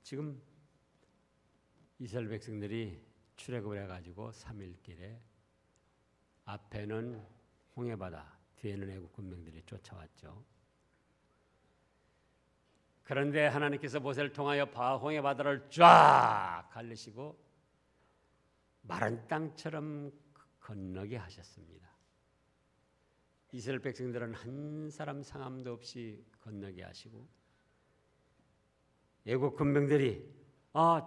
지금 이스라엘 백성들이 출애굽을 해가지고 3일길에 앞에는 홍해바다, 뒤에는 애국 군병들이 쫓아왔죠. 그런데 하나님께서 모세를 통하여 홍해바다를 쫙 갈르시고 마른 땅처럼 건너게 하셨습니다. 이스라엘 백성들은 한 사람 상함도 없이 건너게 하시고 애국 군병들이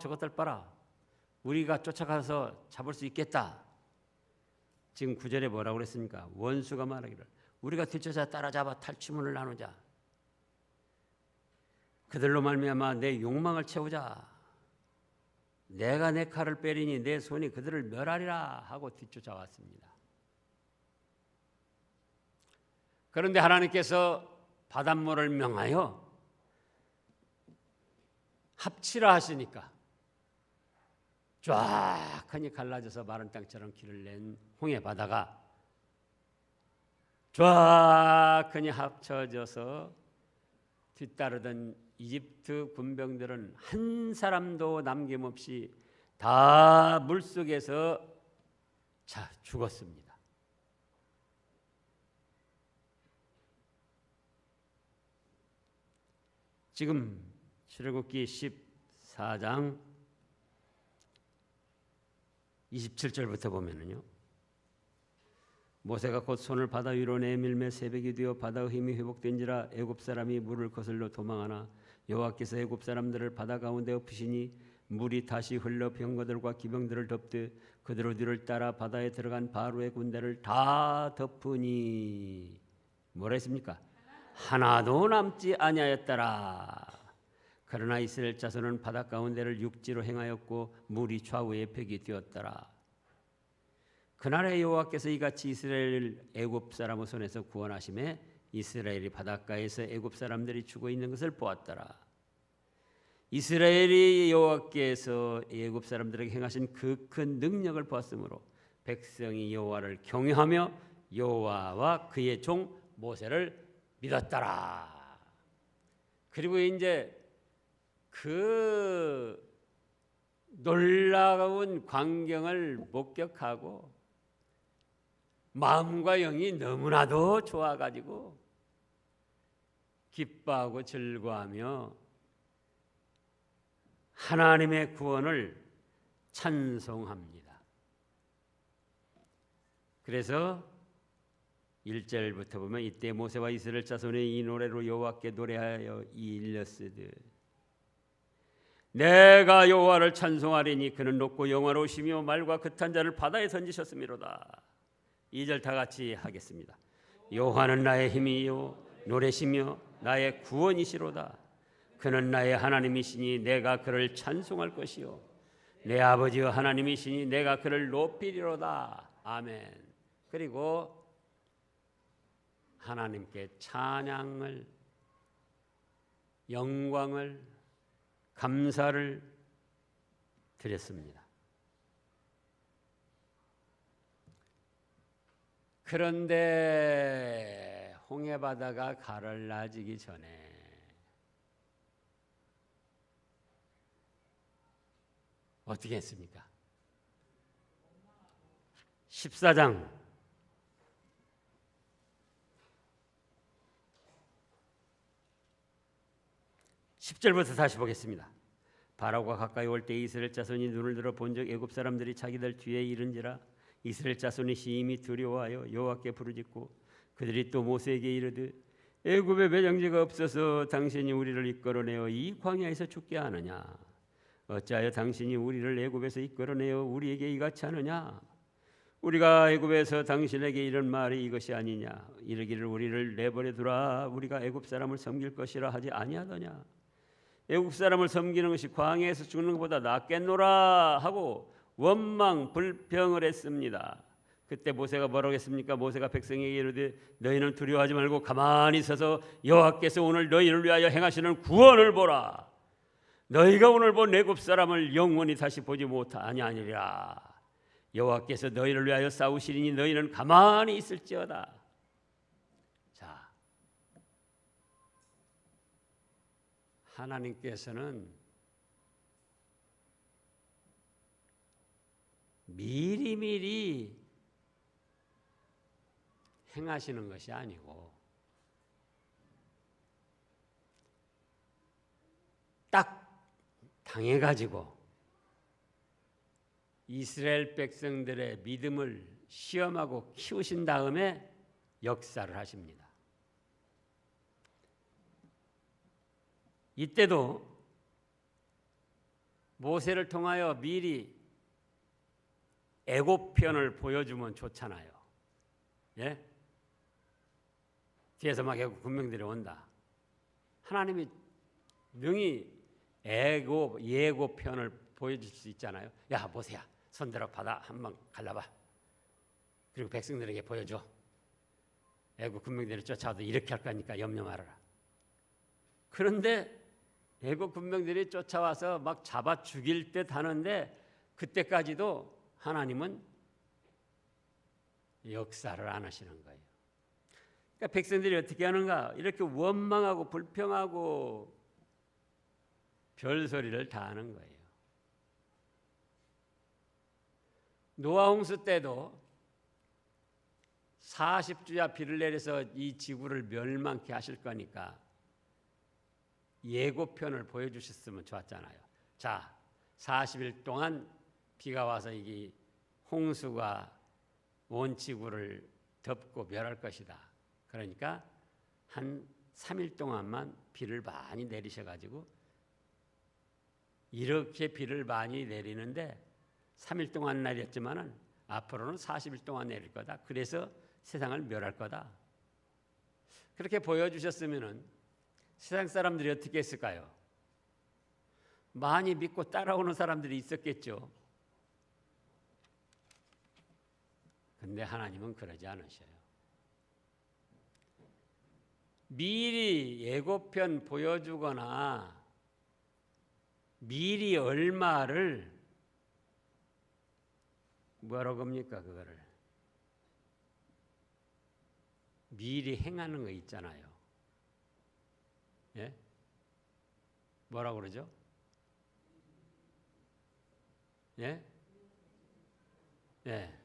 저것들 봐라, 우리가 쫓아가서 잡을 수 있겠다. 지금 9절에 뭐라고 그랬습니까? 원수가 말하기를 우리가 뒤쫓아 따라잡아 탈취문을 나누자. 그들로 말미암아 내 욕망을 채우자. 내가 내 칼을 빼리니 내 손이 그들을 멸하리라 하고 뒤쫓아왔습니다. 그런데 하나님께서 바닷물을 명하여 합치라 하시니까 쫙하니 갈라져서 마른 땅처럼 길을 낸 홍해 바다가 쫙하니 합쳐져서 뒤따르던 이집트 군병들은 한 사람도 남김없이 다 물속에서 죽었습니다. 지금 출애굽기 14장 27절부터 보면은요. 모세가 곧 손을 바다 위로 내밀매 새벽이 되어 바다의 힘이 회복된지라 애굽 사람이 물을 거슬러 도망하나 여호와께서 애굽 사람들을 바다 가운데 엎으시니 물이 다시 흘러 병거들과 기병들을 덮되 그들의 뒤를 따라 바다에 들어간 바로의 군대를 다 덮으니 뭐라 했습니까? 하나도 남지 아니하였더라. 그러나 이스라엘 자손은 바다 가운데를 육지로 행하였고 물이 좌우에 벽이 되었더라. 그날에 여호와께서 이같이 이스라엘을 애굽 사람의 손에서 구원하심에 이스라엘이 바닷가에서 애굽 사람들이 죽어 있는 것을 보았더라. 이스라엘이 여호와께서 애굽 사람들에게 행하신 그 큰 능력을 보았으므로 백성이 여호와를 경외하며 여호와와 그의 종 모세를 믿었더라. 그리고 이제 그 놀라운 광경을 목격하고 마음과 영이 너무나도 좋아가지고 기뻐하고 즐거워하며 하나님의 구원을 찬송합니다. 그래서 1절부터 보면 이때 모세와 이스라엘 자손이 이 노래로 여호와께 노래하여 일렀으되 내가 여호와를 찬송하리니 그는 높고 영화로우시며 말과 극한 자를 바다에 던지셨음이로다. 2절 다 같이 하겠습니다. 여호와는 나의 힘이요 노래시며 나의 구원이시로다. 그는 나의 하나님이시니 내가 그를 찬송할 것이요 내 아버지여 하나님이시니 내가 그를 높이리로다. 아멘. 그리고 하나님께 찬양을, 영광을, 감사를 드렸습니다. 그런데 홍해바다가 가라앉기 전에 어떻게 했습니까? 14장 10절부터 다시 보겠습니다. 바로가 가까이 올 때 이스라엘 자손이 눈을 들어 본즉 애굽 사람들이 자기들 뒤에 이른지라 이스라엘 자손이 심히 두려워하여 여호와께 부르짖고 그들이 또 모세에게 이르되 애굽에 배병지가 없어서 당신이 우리를 이끌어내어 이 광야에서 죽게 하느냐? 어찌하여 당신이 우리를 애굽에서 이끌어내어 우리에게 이같이 하느냐? 우리가 애굽에서 당신에게 이런 말이 이것이 아니냐? 이르기를 우리를 내버려 두라. 우리가 애굽 사람을 섬길 것이라 하지 아니하더냐? 애국 사람을 섬기는 것이 광야에서 죽는 것보다 낫겠노라 하고 원망 불평을 했습니다. 그때 모세가 뭐라고 했습니까? 모세가 백성에게 이르되 너희는 두려워하지 말고 가만히 서서 여호와께서 오늘 너희를 위하여 행하시는 구원을 보라. 너희가 오늘 본 애국 사람을 영원히 다시 보지 못하니라. 여호와께서 너희를 위하여 싸우시리니 너희는 가만히 있을지어다. 자, 하나님께서는 미리미리 행하시는 것이 아니고 딱 당해가지고 이스라엘 백성들의 믿음을 시험하고 키우신 다음에 역사를 하십니다. 이때도 모세를 통하여 미리 애굽편을 보여주면 좋잖아요. 예? 뒤에서 막 애굽 군병들이 온다. 하나님이 능히 예고편을 보여줄 수 있잖아요. 야, 모세야, 손들어 바다 한번 갈라봐. 그리고 백성들에게 보여줘. 애굽 군병들이 쫓아와도 이렇게 할 거니까 염려 말아라. 그런데 애굽 군병들이 쫓아와서 막 잡아 죽일 듯 하는데 그때까지도 하나님은 역사를 안 하시는 거예요. 그러니까 백성들이 어떻게 하는가? 이렇게 원망하고 불평하고 별소리를 다 하는 거예요. 노아 홍수 때도 40주야 비를 내려서 이 지구를 멸망케 하실 거니까 예고편을 보여주셨으면 좋았잖아요. 자, 40일 동안 비가 와서 이게 홍수가 온 지구를 덮고 멸할 것이다. 그러니까 한 3일 동안만 비를 많이 내리셔가지고 이렇게 비를 많이 내리는데 3일 동안 내렸지만은 앞으로는 40일 동안 내릴 거다. 그래서 세상을 멸할 거다. 그렇게 보여주셨으면은 세상 사람들이 어떻게 했을까요? 많이 믿고 따라오는 사람들이 있었겠죠. 근데 하나님은 그러지 않으셔요. 미리 예고편 보여주거나 미리 얼마를 뭐라고 합니까? 그거를 미리 행하는 거 있잖아요. 예? 뭐라고 그러죠? 예? 예.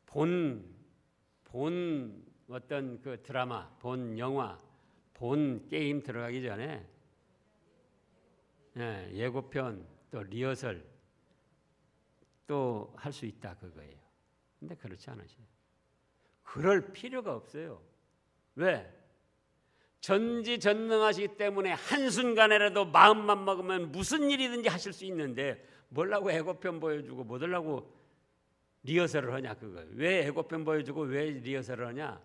본 어떤 그 드라마, 본 영화, 본 게임 들어가기 전에 예, 예고편 또 리허설 또 할 수 있다 그거예요. 근데 그렇지 않으셔요. 그럴 필요가 없어요. 왜? 전지전능하시기 때문에 한순간에라도 마음만 먹으면 무슨 일이든지 하실 수 있는데 뭐라고 예고편 보여주고 뭐들라고 리허설을 하냐 그거예요. 왜 예고편 보여주고 왜 리허설을 하냐?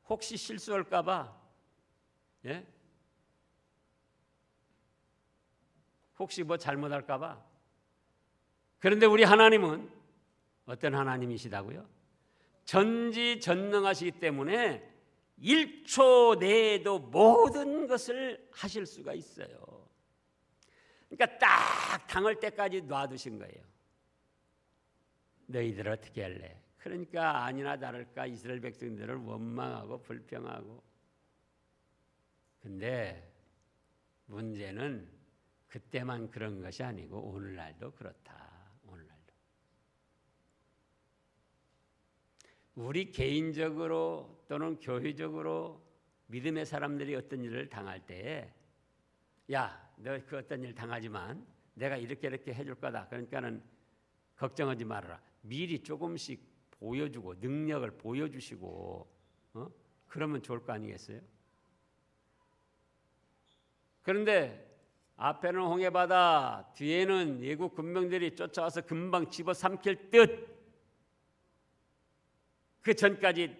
혹시 실수할까 봐. 예? 혹시 뭐 잘못할까 봐. 그런데 우리 하나님은 어떤 하나님이시다고요? 전지전능하시기 때문에 1초 내에도 모든 것을 하실 수가 있어요. 그러니까 딱 당할 때까지 놔두신 거예요. 너희들 어떻게 할래? 그러니까 아니나 다를까 이스라엘 백성들을 원망하고 불평하고. 근데 문제는 그때만 그런 것이 아니고 오늘날도 그렇다. 오늘날도. 우리 개인적으로 또는 교회적으로 믿음의 사람들이 어떤 일을 당할 때에 야, 너 그 어떤 일 당하지만 내가 이렇게 해줄 거다. 그러니까는 걱정하지 말아라. 미리 조금씩 보여주고 능력을 보여주시고 그러면 좋을 거 아니겠어요? 그런데 앞에는 홍해바다, 뒤에는 예국 군병들이 쫓아와서 금방 집어삼킬 듯 그 전까지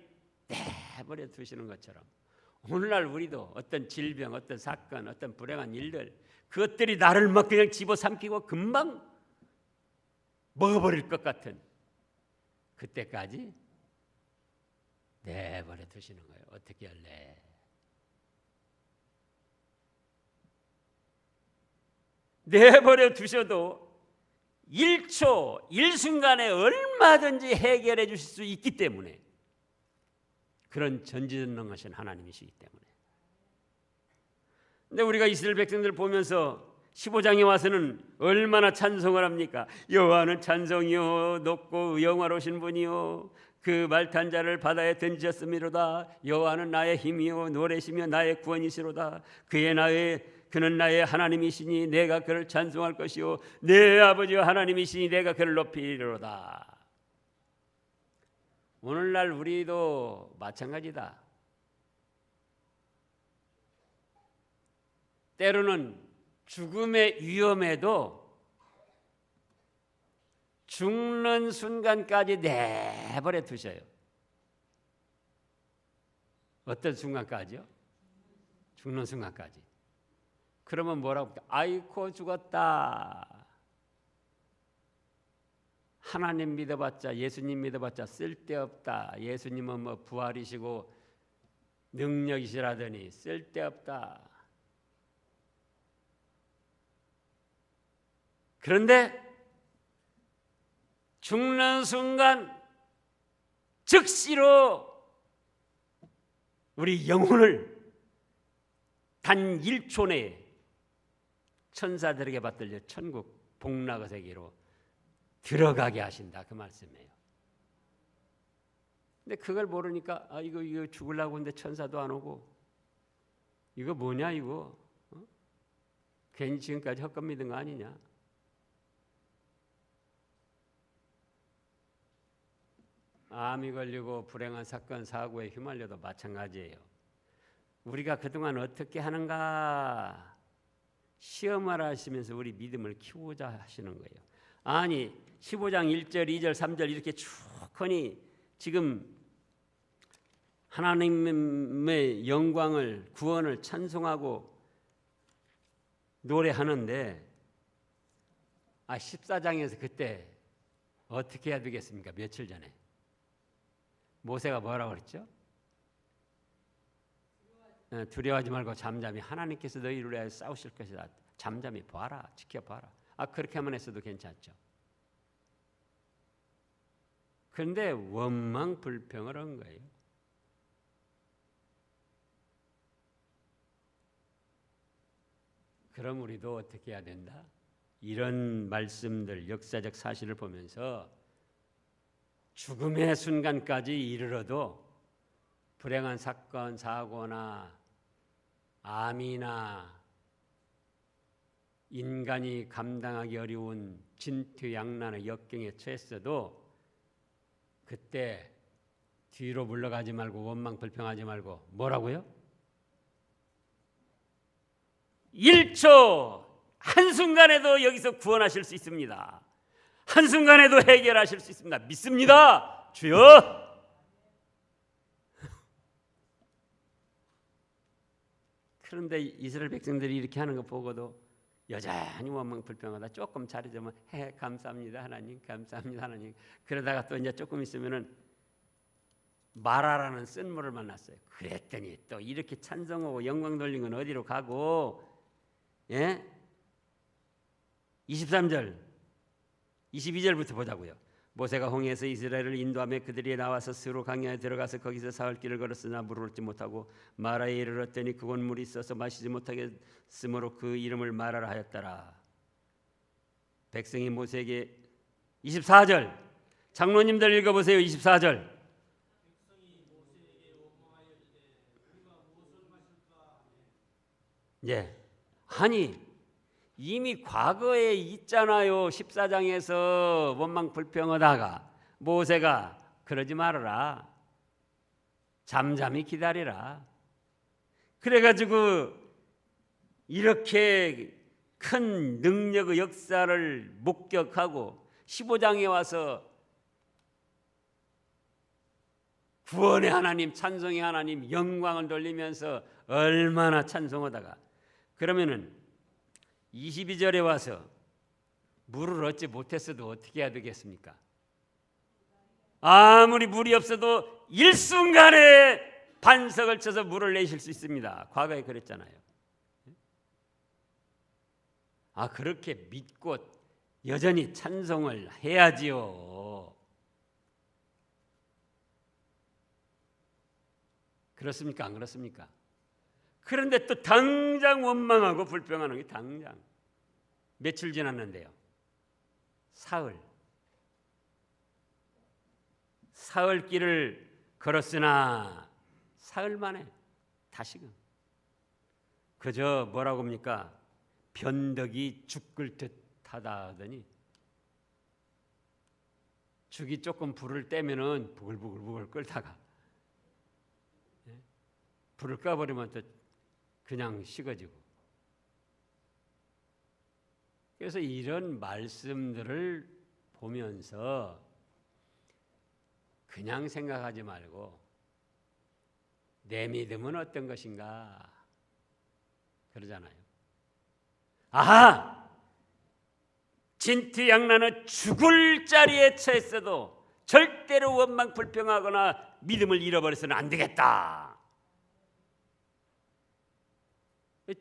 내버려 두시는 것처럼 오늘날 우리도 어떤 질병, 어떤 사건, 어떤 불행한 일들 그것들이 나를 막 그냥 집어삼키고 금방 먹어버릴 것 같은 그때까지 내버려 두시는 거예요. 어떻게 할래? 내버려 두셔도 1초, 1순간에 얼마든지 해결해 주실 수 있기 때문에 그런 전지전능하신 하나님이시기 때문에. 근데 우리가 이스라엘 백성들을 보면서 15장에 와서는 얼마나 찬송을 합니까? 여호와는 찬송이요 높고 영화로우신 분이요 그 말탄 자를 바다에 던지셨음이로다. 여호와는 나의 힘이요 노래시며 나의 구원이시로다. 그는 나의 하나님이시니 내가 그를 찬송할 것이요 내 아버지와 하나님이시니 내가 그를 높이리로다. 오늘날 우리도 마찬가지다. 때로는 죽음의 위험에도 죽는 순간까지 내버려 두셔요. 어떤 순간까지요? 죽는 순간까지. 그러면 뭐라고 할까? 아이고 죽었다. 하나님 믿어봤자 예수님 믿어봤자 쓸데없다. 예수님은 뭐 부활이시고 능력이시라더니 쓸데없다. 그런데 죽는 순간 즉시로 우리 영혼을 단 1초 내에 천사들에게 받들려 천국 복락의 세계로 들어가게 하신다 그 말씀이에요. 근데 그걸 모르니까 이거 죽으려고 하는데 천사도 안 오고 이거 뭐냐 이거 괜히 지금까지 헛것 믿은 거 아니냐. 암이 걸리고 불행한 사건 사고에 휘말려도 마찬가지예요. 우리가 그동안 어떻게 하는가 시험을 하시면서 우리 믿음을 키우고자 하시는 거예요. 아니 15장 1절 2절 3절 이렇게 쭉 하니 지금 하나님의 영광을 구원을 찬송하고 노래하는데 14장에서 그때 어떻게 해야 되겠습니까? 며칠 전에 모세가 뭐라고 그랬죠? 두려워하지 말고 잠잠히 하나님께서 너희를 위하여 싸우실 것이다. 잠잠히 봐라. 지켜봐라. 그렇게만 했어도 괜찮죠. 그런데 원망 불평을 한 거예요. 그럼 우리도 어떻게 해야 된다? 이런 말씀들 역사적 사실을 보면서 죽음의 순간까지 이르러도 불행한 사건, 사고나 암이나 인간이 감당하기 어려운 진퇴양난의 역경에 처했어도 그때 뒤로 물러가지 말고 원망 불평하지 말고 뭐라고요? 1초 한순간에도 여기서 구원하실 수 있습니다. 한순간에도 해결하실 수 있습니다. 믿습니다. 주여. 그런데 이스라엘 백성들이 이렇게 하는 거 보고도 여전히 원망 불평하다 조금 잘해주면 감사합니다 하나님, 감사합니다 하나님. 그러다가 또 이제 조금 있으면은 마라라는 쓴물을 만났어요. 그랬더니 또 이렇게 찬송하고 영광 돌린 건 어디로 가고? 23절 22절부터 보자고요. 모세가 홍해에서 이스라엘을 인도하며 그들이 나와서 스로 강야에 들어가서 거기서 사흘 길을 걸었으나 물을 얻지 못하고 마라에 이르렀더니 그곳 물이 있어서 마시지 못하겠으므로 그 이름을 마라라 하였더라. 백성이 모세에게 24절 장로님들 읽어보세요. 24절 아니 이미 과거에 있잖아요. 14장에서 원망 불평하다가 모세가 그러지 말아라. 잠잠히 기다리라. 그래가지고 이렇게 큰 능력의 역사를 목격하고 15장에 와서 구원의 하나님, 찬송의 하나님, 영광을 돌리면서 얼마나 찬송하다가 그러면은 22절에 와서 물을 얻지 못했어도 어떻게 해야 되겠습니까? 아무리 물이 없어도 일순간에 반석을 쳐서 물을 내실 수 있습니다. 과거에 그랬잖아요. 그렇게 믿고 여전히 찬송을 해야지요. 그렇습니까? 안 그렇습니까? 그런데 또 당장 원망하고 불평하는 게 당장 며칠 지났는데요. 사흘 길을 걸었으나 사흘 만에 다시금 그저 뭐라고 합니까? 변덕이 죽을 듯하다 하더니 죽이 조금 불을 떼면은 부글부글 끓다가 불을 꺼버리면 또 그냥 식어지고. 그래서 이런 말씀들을 보면서 그냥 생각하지 말고 내 믿음은 어떤 것인가 그러잖아요. 아하! 진퇴양난은 죽을 자리에 처했어도 절대로 원망 불평하거나 믿음을 잃어버려서는 안 되겠다.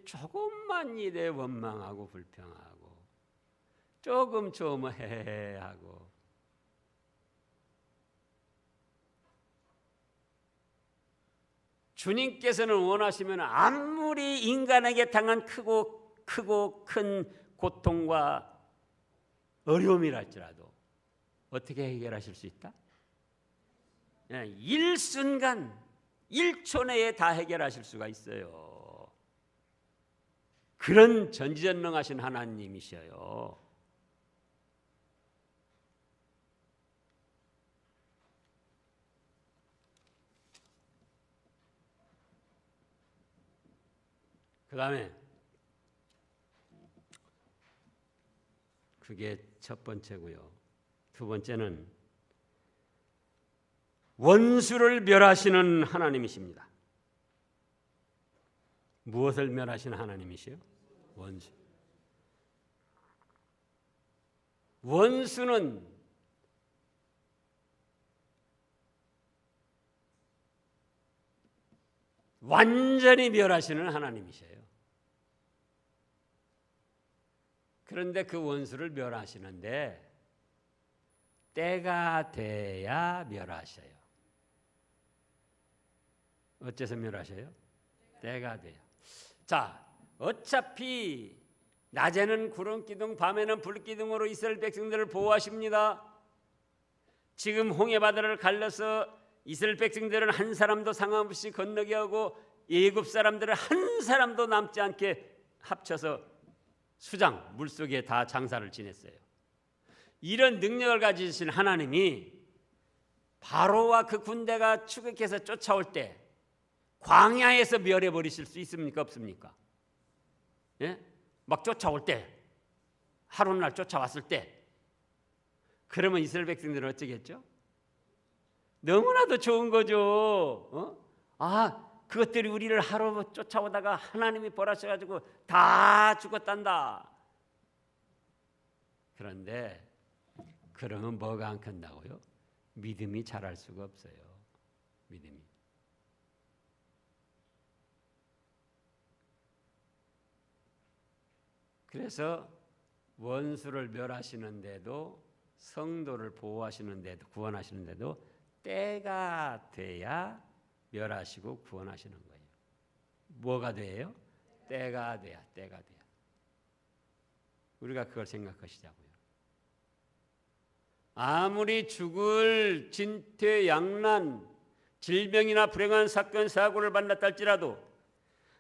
조금만 일에 원망하고 불평하고 조금 조마해하고 주님께서는 원하시면 아무리 인간에게 당한 크고 큰 고통과 어려움이랄지라도 어떻게 해결하실 수 있다? 일순간 1초 내에 다 해결하실 수가 있어요. 그런 전지전능하신 하나님이셔요. 그 다음에 그게 첫 번째고요. 두 번째는 원수를 멸하시는 하나님이십니다. 무엇을 멸하시는 하나님이시요? 원수. 원수는 완전히 멸하시는 하나님이셔요. 그런데 그 원수를 멸하시는데 때가 돼야 멸하셔요. 어째서 멸하셔요? 때가 돼요. 자, 어차피 낮에는 구름기둥, 밤에는 불기둥으로 이스라엘 백성들을 보호하십니다. 지금 홍해바다를 갈라서 이스라엘 백성들은 한 사람도 상관없이 건너게 하고 애굽 사람들은 한 사람도 남지 않게 합쳐서 수장, 물속에 다 장사를 지냈어요. 이런 능력을 가지신 하나님이 바로와 그 군대가 추격해서 쫓아올 때 광야에서 멸해버리실 수 있습니까? 없습니까? 예? 막 쫓아올 때, 하루날 쫓아왔을 때, 그러면 이스라엘 백성들은 어쩌겠죠? 너무나도 좋은 거죠. 그것들이 우리를 하루 쫓아오다가 하나님이 벌하셔가지고 다 죽었단다. 그런데 그러면 뭐가 안 큰다고요? 믿음이 자랄 수가 없어요. 믿음이. 그래서 원수를 멸하시는데도 성도를 보호하시는데도 구원하시는데도 때가 돼야 멸하시고 구원하시는 거예요. 뭐가 돼요? 때가 돼야. 우리가 그걸 생각하시자고요. 아무리 죽을 진퇴양난, 질병이나 불행한 사건 사고를 만났다 할지라도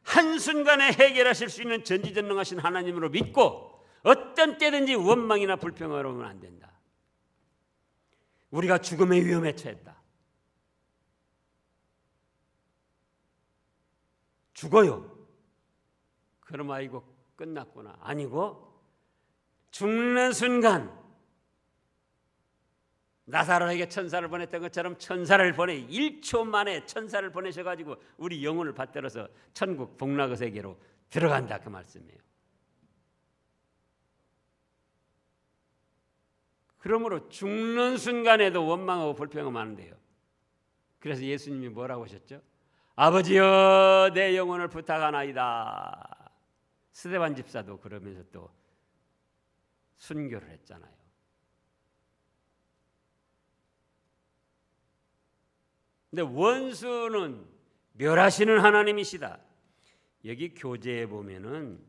한순간에 해결하실 수 있는 전지전능하신 하나님으로 믿고 어떤 때든지 원망이나 불평을 하면 안 된다. 우리가 죽음의 위험에 처했다. 죽어요. 그럼 아이고 끝났구나. 아니고 죽는 순간 나사로에게 천사를 보냈던 것처럼 천사를 보내 1초 만에 천사를 보내셔가지고 우리 영혼을 받들어서 천국 복락의 세계로 들어간다 그 말씀이에요. 그러므로 죽는 순간에도 원망하고 불평하면 안 돼요. 그래서 예수님이 뭐라고 하셨죠? 아버지여 내 영혼을 부탁하나이다. 스데반 집사도 그러면서 또 순교를 했잖아요. 근데 원수는 멸하시는 하나님이시다. 여기 교재에 보면은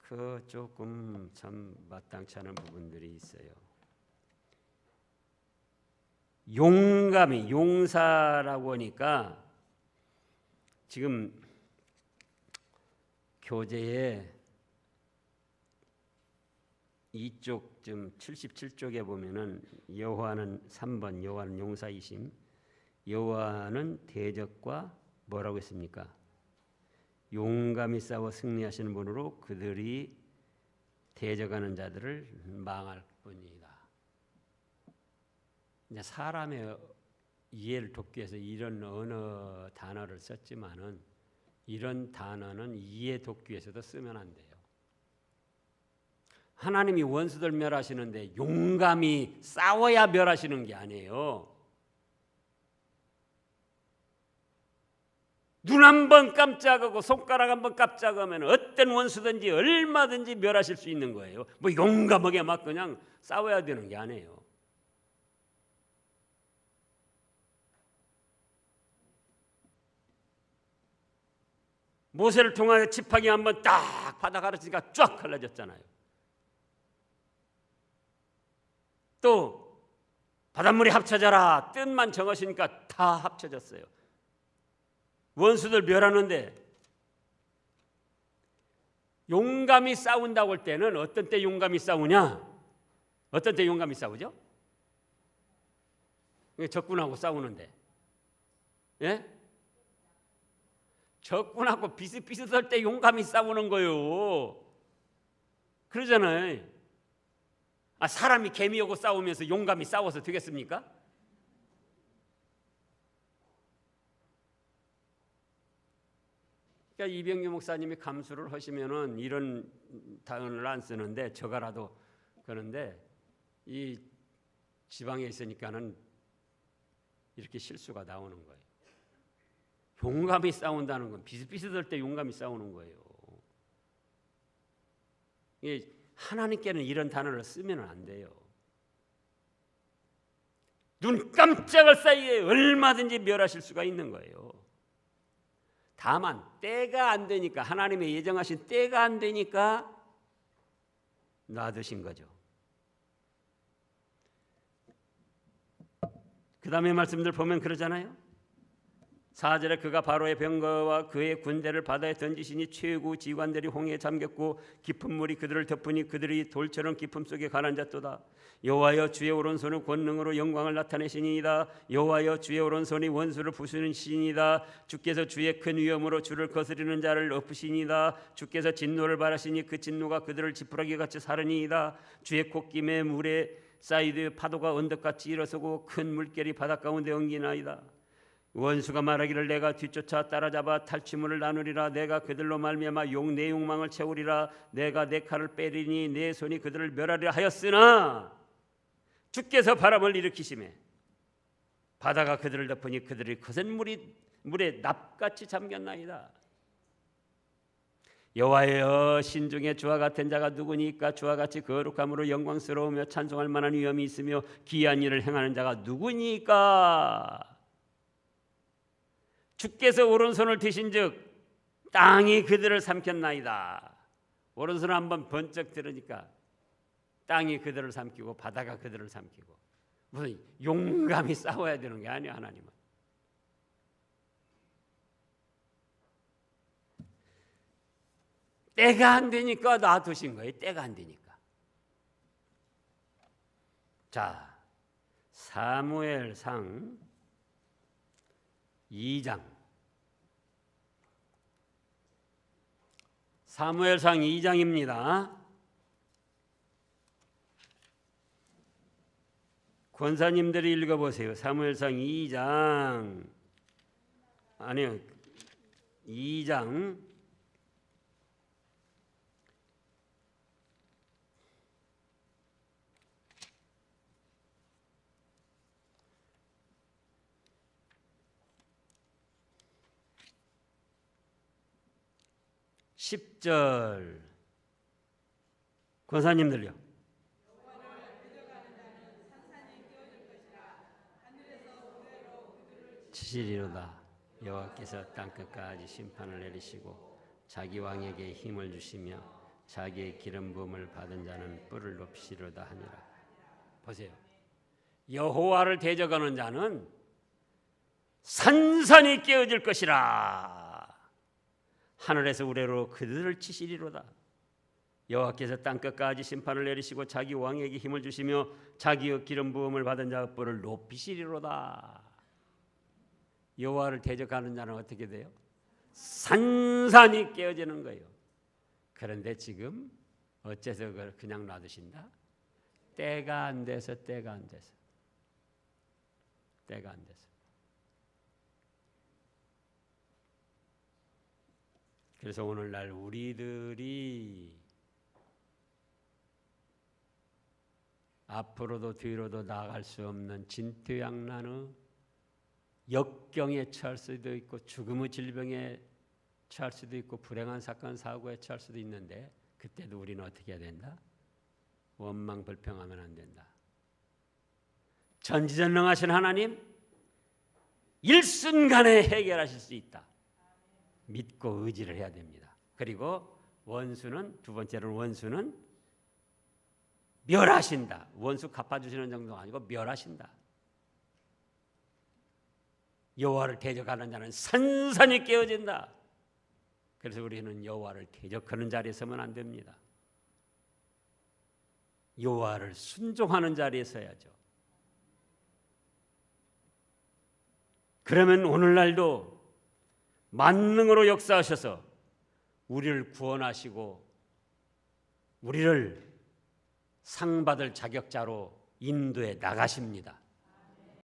그 조금 참 마땅치 않은 부분들이 있어요. 용감히 용사라고 하니까 지금 교재에 이쪽 좀 77쪽에 보면은 여호와는 3번 여호와는 용사이심, 여호와는 대적과 뭐라고 했습니까? 용감히 싸워 승리하시는 분으로 그들이 대적하는 자들을 망할 뿐이다. 이제 사람의 이해를 돕기 위해서 이런 언어 단어를 썼지만은 이런 단어는 이해 돕기 위해서도 쓰면 안 돼요. 하나님이 원수들 멸하시는데 용감히 싸워야 멸하시는 게 아니에요. 눈 한 번 깜짝하고 손가락 한 번 깜짝하면 어떤 원수든지 얼마든지 멸하실 수 있는 거예요. 뭐 용감하게 막 그냥 싸워야 되는 게 아니에요. 모세를 통하여 지팡이 한번 딱 바다 가르치니까 쫙 갈라졌잖아요. 또 바닷물이 합쳐져라 뜻만 정하시니까 다 합쳐졌어요. 원수들 멸하는데 용감히 싸운다고 할 때는 어떤 때 용감히 싸우냐? 어떤 때 용감히 싸우죠? 적군하고 싸우는데, 예? 적군하고 비슷비슷할 때 용감히 싸우는 거예요. 그러잖아요. 사람이 개미하고 싸우면서 용감히 싸워서 되겠습니까? 그러니까 이병규 목사님이 감수를 하시면은 이런 단어를 안 쓰는데 저가라도 그러는데 이 지방에 있으니까는 이렇게 실수가 나오는 거예요. 용감히 싸운다는 건 비슷비슷할 때 용감히 싸우는 거예요. 하나님께는 이런 단어를 쓰면 안 돼요. 눈 깜짝할 사이에 얼마든지 멸하실 수가 있는 거예요. 다만 때가 안 되니까, 하나님의 예정하신 때가 안 되니까 놔두신 거죠. 그 다음에 말씀들 보면 그러잖아요. 4절에 그가 바로의 병거와 그의 군대를 바다에 던지시니 최고 지휘관들이 홍해에 잠겼고 깊은 물이 그들을 덮으니 그들이 돌처럼 깊음 속에 가라앉았도다. 여호와여 주의 오른손의 권능으로 영광을 나타내시니이다. 여호와여 주의 오른손이 원수를 부수는 신이다. 주께서 주의 큰 위엄으로 주를 거스리는 자를 엎으시니이다. 주께서 진노를 바라시니 그 진노가 그들을 지푸라기같이 사르니이다. 주의 콧김에 물에 쌓이되 파도가 언덕같이 일어서고 큰 물결이 바닷 가운데 엉기나이다. 원수가 말하기를 내가 뒤쫓아 따라잡아 탈취물을 나누리라. 내가 그들로 말미암아 내 욕망을 채우리라. 내가 내 칼을 빼리니 내 손이 그들을 멸하리라 하였으나 주께서 바람을 일으키시매 바다가 그들을 덮으니 그들이 거센 물에 납같이 잠겼나이다. 여호와여 신중에 주와 같은 자가 누구니까? 주와 같이 거룩함으로 영광스러우며 찬송할 만한 위엄이 있으며 기이한 일을 행하는 자가 누구니까? 주께서 오른손을 드신즉 땅이 그들을 삼켰나이다. 오른손을 한번 번쩍 들으니까 땅이 그들을 삼키고 바다가 그들을 삼키고. 무슨 용감히 싸워야 되는 게 아니야. 하나님은 때가 안 되니까 놔두신 거예요. 때가 안 되니까. 자, 사무엘상 2장. 사무엘상 2장입니다. 권사님들이 읽어보세요. 사무엘상 2장. 아니요, 2장 10절. 권사님들요. 치시리로다. 여호와께서 땅끝까지 심판을 내리시고 자기 왕에게 힘을 주시며 자기의 기름 부음을 받은 자는 뿔을 높이시리로다 하니라. 보세요. 여호와를 대적하는 자는 산산이 깨어질 것이라. 하늘에서 우레로 그들을 치시리로다. 여호와께서 땅끝까지 심판을 내리시고 자기 왕에게 힘을 주시며 자기의 기름 부음을 받은 자의 뿔을 높이시리로다. 여호와를 대적하는 자는 어떻게 돼요? 산산이 깨어지는 거예요. 그런데 지금 어째서 그냥 놔두신다? 때가 안 돼서. 그래서 오늘날 우리들이 앞으로도 뒤로도 나아갈 수 없는 진퇴양난의 역경에 처할 수도 있고 죽음의 질병에 처할 수도 있고 불행한 사건 사고에 처할 수도 있는데 그때도 우리는 어떻게 해야 된다? 원망불평하면 안 된다. 전지전능하신 하나님 일순간에 해결하실 수 있다. 믿고 의지를 해야 됩니다. 그리고 원수는 두 번째로는 원수는 멸하신다. 원수 갚아주시는 정도가 아니고 멸하신다. 여호와를 대적하는 자는 산산이 깨어진다. 그래서 우리는 여호와를 대적하는 자리에 서면 안 됩니다. 여호와를 순종하는 자리에 서야죠. 그러면 오늘날도 만능으로 역사하셔서 우리를 구원하시고 우리를 상 받을 자격자로 인도해 나가십니다.